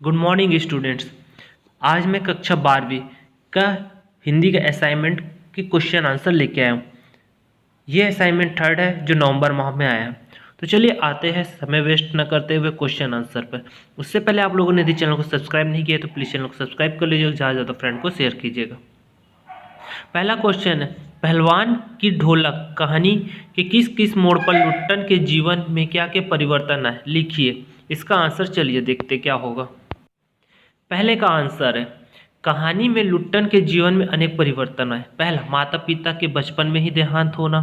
Good morning students. आज मैं कक्षा 12वीं का हिंदी का असाइनमेंट के क्वेश्चन आंसर लेके आया हूँ। ये असाइनमेंट थर्ड है जो नवंबर माह में आया है। तो चलिए आते हैं समय वेस्ट न करते हुए क्वेश्चन आंसर पर। उससे पहले आप लोगों ने यदि चैनल को सब्सक्राइब नहीं किया तो प्लीज़ चैनल को सब्सक्राइब कर लीजिएगा, ज़्यादा ज़्यादा फ्रेंड को शेयर कीजिएगा। पहला क्वेश्चन है, पहलवान की ढोलक कहानी के किस किस मोड़ पर लुट्टन के जीवन में क्या क्या परिवर्तन है, लिखिए। इसका आंसर चलिए देखते क्या होगा। पहले का आंसर है, कहानी में लुट्टन के जीवन में अनेक परिवर्तन आए। पहला, माता पिता के बचपन में ही देहांत होना।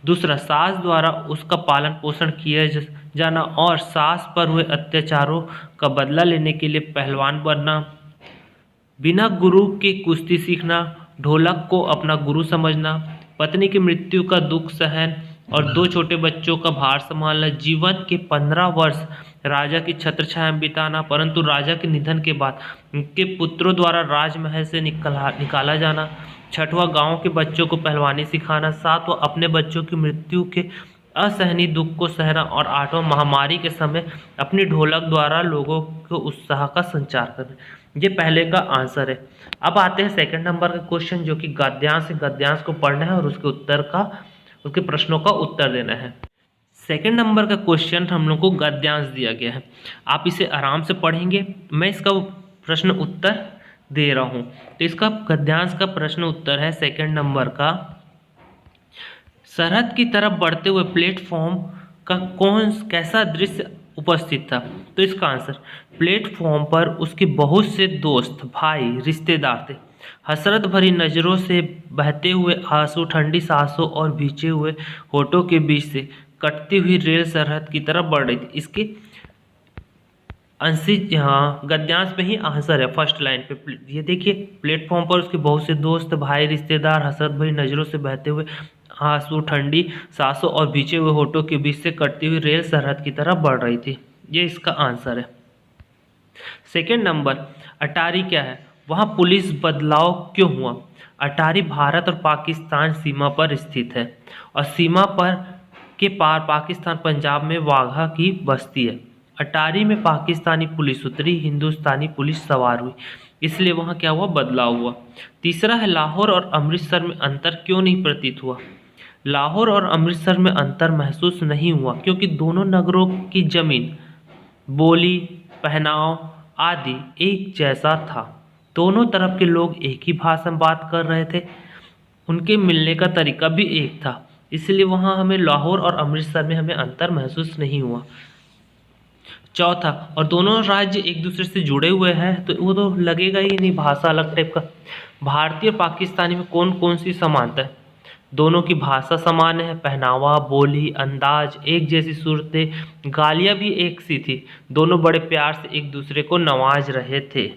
दूसरा, सास द्वारा उसका पालन पोषण किया जाना और सास पर हुए अत्याचारों का बदला लेने के लिए पहलवान बनना। बिना गुरु के कुश्ती सीखना, ढोलक को अपना गुरु समझना। पत्नी की मृत्यु का दुख सहन और 2 छोटे बच्चों का भार संभालना। जीवन के 15 वर्ष राजा की छत्र छाया में बिताना, परंतु राजा के निधन के बाद उनके पुत्रों द्वारा राजमहल से निकाला जाना। छठवां, गांव के बच्चों को पहलवानी सिखाना। सातवां, अपने बच्चों की मृत्यु के असहनीय दुख को सहना। और आठवां, महामारी के समय अपनी ढोलक द्वारा लोगों को उत्साह का संचार करना। ये पहले का आंसर है। अब आते हैं सेकंड नंबर का क्वेश्चन, जो कि गद्यांश है। गद्यांश को पढ़ना है और उसके प्रश्नों का उत्तर देना है। सेकंड नंबर का क्वेश्चन हम लोग को गद्यांश दिया गया है। आप इसे आराम से पढ़ेंगे, मैं इसका प्रश्न उत्तर दे रहा हूँ। तो इसका गद्यांश का प्रश्न उत्तर है सेकंड नंबर का, सरहद की तरफ बढ़ते हुए प्लेटफॉर्म का कैसा दृश्य उपस्थित था। तो इसका आंसर, प्लेटफॉर्म पर उसके बहुत से दोस्त, भाई, रिश्तेदार थे। हसरत भरी नज़रों से बहते हुए आंसू, ठंडी सांसों और भींचे हुए होठों के बीच से कटती हुई रेल सरहद की तरफ बढ़ रही थी। इसके अंशी यहाँ गद्यांश में ही आंसर है फर्स्ट लाइन पे। ये देखिए, प्लेटफॉर्म पर उसके बहुत से दोस्त, भाई, रिश्तेदार हसरत भरी नज़रों से बहते हुए आंसू, ठंडी सांसों और भींचे हुए होठों के बीच से कटती हुई रेल सरहद की तरफ बढ़ रही थी। ये इसका आंसर है। सेकेंड नंबर, अटारी क्या है, वहाँ पुलिस बदलाव क्यों हुआ। अटारी भारत और पाकिस्तान सीमा पर स्थित है और सीमा पर के पार पाकिस्तान पंजाब में वाघा की बस्ती है। अटारी में पाकिस्तानी पुलिस उतरी, हिंदुस्तानी पुलिस सवार हुई, इसलिए वहाँ क्या हुआ, बदलाव हुआ। तीसरा है, लाहौर और अमृतसर में अंतर क्यों नहीं प्रतीत हुआ। लाहौर और अमृतसर में अंतर महसूस नहीं हुआ क्योंकि दोनों नगरों की जमीन, बोली, पहनाव आदि एक जैसा था। दोनों तरफ के लोग एक ही भाषा में बात कर रहे थे, उनके मिलने का तरीका भी एक था, इसलिए वहाँ हमें लाहौर और अमृतसर में हमें अंतर महसूस नहीं हुआ। चौथा, और दोनों राज्य एक दूसरे से जुड़े हुए हैं तो वो तो लगेगा ही नहीं, भाषा अलग टाइप का। भारतीय और पाकिस्तानी में कौन कौन सी समानता है। दोनों की भाषा समान है, पहनावा, बोली, अंदाज, एक जैसी सूरतें, गालियाँ भी एक सी थी। दोनों बड़े प्यार से एक दूसरे को नवाज रहे थे।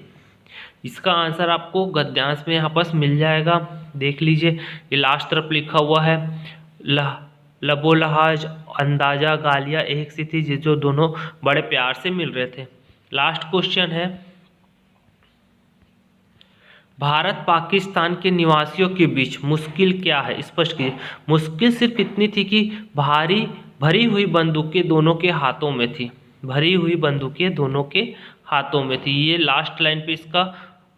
इसका आंसर आपको गद्यांश में यहाँ पास मिल जाएगा, देख लीजिए। ये लास्ट तरफ लिखा हुआ है, लबो लहाज, अंदाजा, गालियाँ एक सी थी, जो दोनों बड़े प्यार से मिल रहे थे। लास्ट क्वेश्चन है, भारत पाकिस्तान के निवासियों के बीच मुश्किल क्या है, स्पष्ट कीजिए। मुश्किल सिर्फ इतनी थी कि भरी हुई बंदूकें दोनों के हाथों में थी। भरी हुई बंदूकें दोनों के हाथों में थी। ये लास्ट लाइन पे इसका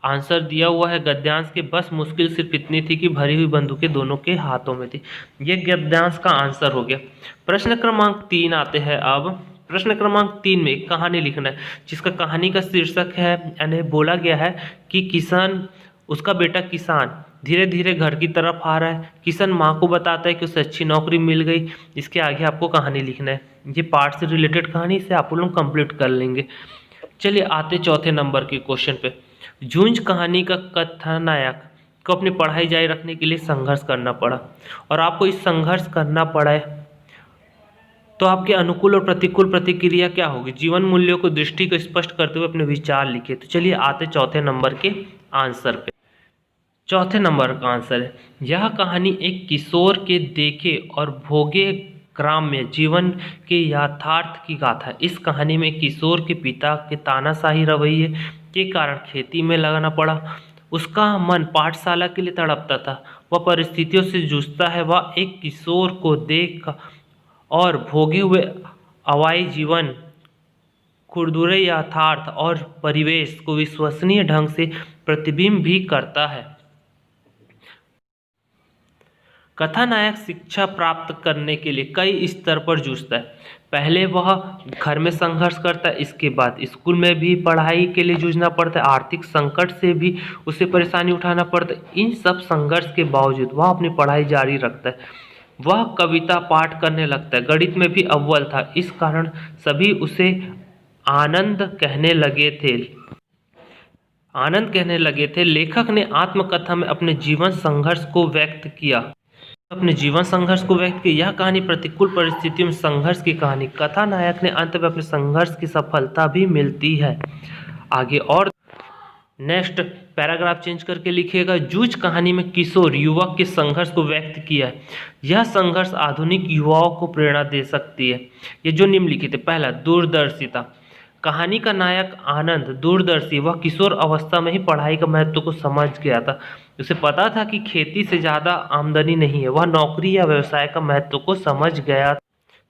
आंसर दिया हुआ है गद्यांश के, बस मुश्किल सिर्फ इतनी थी कि भरी हुई बंदूकें दोनों के हाथों में थी। ये गद्यांश का आंसर हो गया। प्रश्न क्रमांक 3 आते हैं। अब प्रश्न क्रमांक 3 में एक कहानी लिखना है, जिसका कहानी का शीर्षक है, यानी बोला गया है कि किसान, उसका बेटा किसान धीरे धीरे घर की तरफ आ रहा है। किसान माँ को बताता है कि उसे अच्छी नौकरी मिल गई। इसके आगे आपको कहानी लिखना है। ये पार्ट से रिलेटेड कहानी से आप लोग कंप्लीट कर लेंगे। चलिए आते चौथे नंबर के क्वेश्चन पे। जूझ कहानी का कथानायक को अपनी पढ़ाई जारी रखने के लिए संघर्ष करना पड़ा, और आपको इस संघर्ष करना पड़ा है तो आपके अनुकूल और प्रतिकूल प्रतिक्रिया क्या होगी। जीवन मूल्यों को दृष्टि को स्पष्ट करते हुए अपने विचार लिखे। तो चलिए आते चौथे नंबर के आंसर पे। चौथे नंबर का आंसर है, यह कहानी एक किशोर के देखे और भोगे ग्राम्य जीवन के यथार्थ की गाथा है। इस कहानी में किशोर के पिता के तानाशाही रवैये के कारण खेती में लगना पड़ा। उसका मन पाठशाला के लिए तड़पता था। वह परिस्थितियों से जूझता है। वह एक किशोर को देख और भोगे हुए अवाई जीवन खुरदुरे यथार्थ और परिवेश को विश्वसनीय ढंग से प्रतिबिंब भी करता है। कथानायक शिक्षा प्राप्त करने के लिए कई स्तर पर जूझता है। पहले वह घर में संघर्ष करता है, इसके बाद स्कूल में भी पढ़ाई के लिए जूझना पड़ता है, आर्थिक संकट से भी उसे परेशानी उठाना पड़ता है। इन सब संघर्ष के बावजूद वह अपनी पढ़ाई जारी रखता है। वह कविता पाठ करने लगता है, गणित में भी अव्वल था, इस कारण सभी उसे आनंद कहने लगे थे। लेखक ने आत्मकथा में अपने जीवन संघर्ष को व्यक्त किया। यह कहानी प्रतिकूल परिस्थितियों में संघर्ष की कहानी। कथानायक ने अंत में अपने संघर्ष की सफलता भी मिलती है। आगे और नेक्स्ट पैराग्राफ चेंज करके लिखिएगा। जूझ कहानी में किशोर युवक के संघर्ष को व्यक्त किया है। यह संघर्ष आधुनिक युवाओं को प्रेरणा दे सकती है। ये जो निम्नलिखित है, पहला दूरदर्शिता। कहानी का नायक आनंद दूरदर्शी, वह किशोर अवस्था में ही पढ़ाई का महत्व को समझ गया था। उसे पता था कि खेती से ज़्यादा आमदनी नहीं है, वह नौकरी या व्यवसाय का महत्व को समझ गया।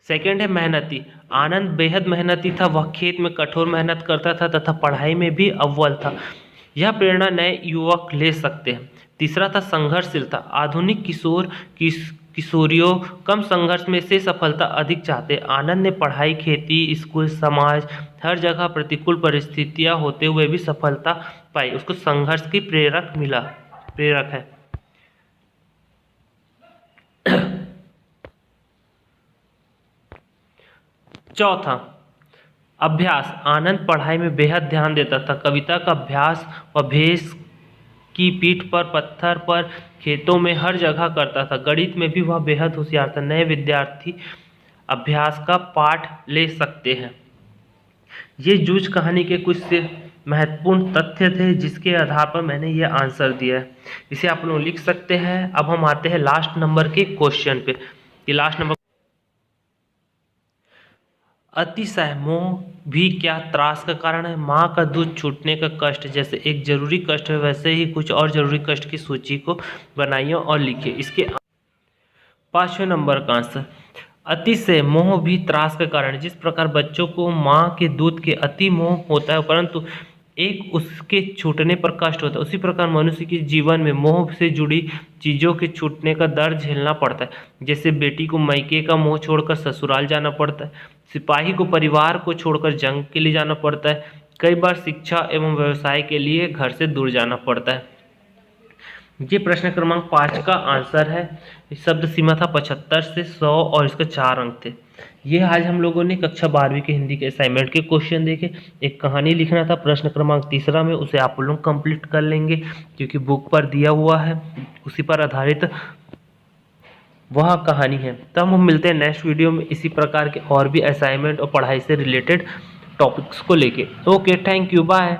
सेकंड है मेहनती। आनंद बेहद मेहनती था, वह खेत में कठोर मेहनत करता था तथा पढ़ाई में भी अव्वल था। यह प्रेरणा नए युवक ले सकते हैं। तीसरा था संघर्षशीलता। आधुनिक किशोरियों कम संघर्ष में से सफलता अधिक चाहते। आनंद ने पढ़ाई, खेती, स्कूल, समाज हर जगह प्रतिकूल परिस्थितियां होते हुए भी सफलता पाई। उसको संघर्ष की प्रेरक है। चौथा अभ्यास। आनंद पढ़ाई में बेहद ध्यान देता था। कविता का अभ्यास वह भैंस की पीठ पर, पत्थर पर, खेतों में हर जगह करता था। गणित में भी वह बेहद होशियार था। नए विद्यार्थी अभ्यास का पाठ ले सकते हैं। ये जूझ कहानी के कुछ से महत्वपूर्ण तथ्य थे जिसके आधार पर मैंने ये आंसर दिया है। इसे आप लोग लिख सकते हैं। अब हम आते हैं लास्ट नंबर के क्वेश्चन पे। ये लास्ट नंबर, अतिशय मोह भी क्या त्रास का कारण है? माँ का दूध छूटने का कष्ट जैसे एक जरूरी कष्ट है, वैसे ही कुछ और जरूरी कष्ट की सूची को बनाइए और लिखिए। इसके 5वें नंबर का आंसर, अतिशय मोह भी त्रास का कारण है। जिस प्रकार बच्चों को माँ के दूध के अति मोह होता है परंतु एक उसके छूटने पर कष्ट होता है, उसी प्रकार मनुष्य के जीवन में मोह से जुड़ी चीज़ों के छूटने का दर्द झेलना पड़ता है। जैसे बेटी को मायके का मोह छोड़कर ससुराल जाना पड़ता है, सिपाही को परिवार को छोड़कर जंग के लिए जाना पड़ता है, कई बार शिक्षा एवं व्यवसाय के लिए घर से दूर जाना पड़ता है। ये प्रश्न क्रमांक 5 का आंसर है। शब्द सीमा था 75 से 100 और इसका 4 अंक थे। ये आज हम लोगों ने कक्षा 12वीं के हिंदी के असाइनमेंट के क्वेश्चन देखे। एक कहानी लिखना था प्रश्न क्रमांक 3 में, उसे आप लोग कंप्लीट कर लेंगे क्योंकि बुक पर दिया हुआ है, उसी पर आधारित वह कहानी है। तब हम मिलते हैं नेक्स्ट वीडियो में इसी प्रकार के और भी असाइनमेंट और पढ़ाई से रिलेटेड टॉपिक्स को लेके। Okay, thank you, bye.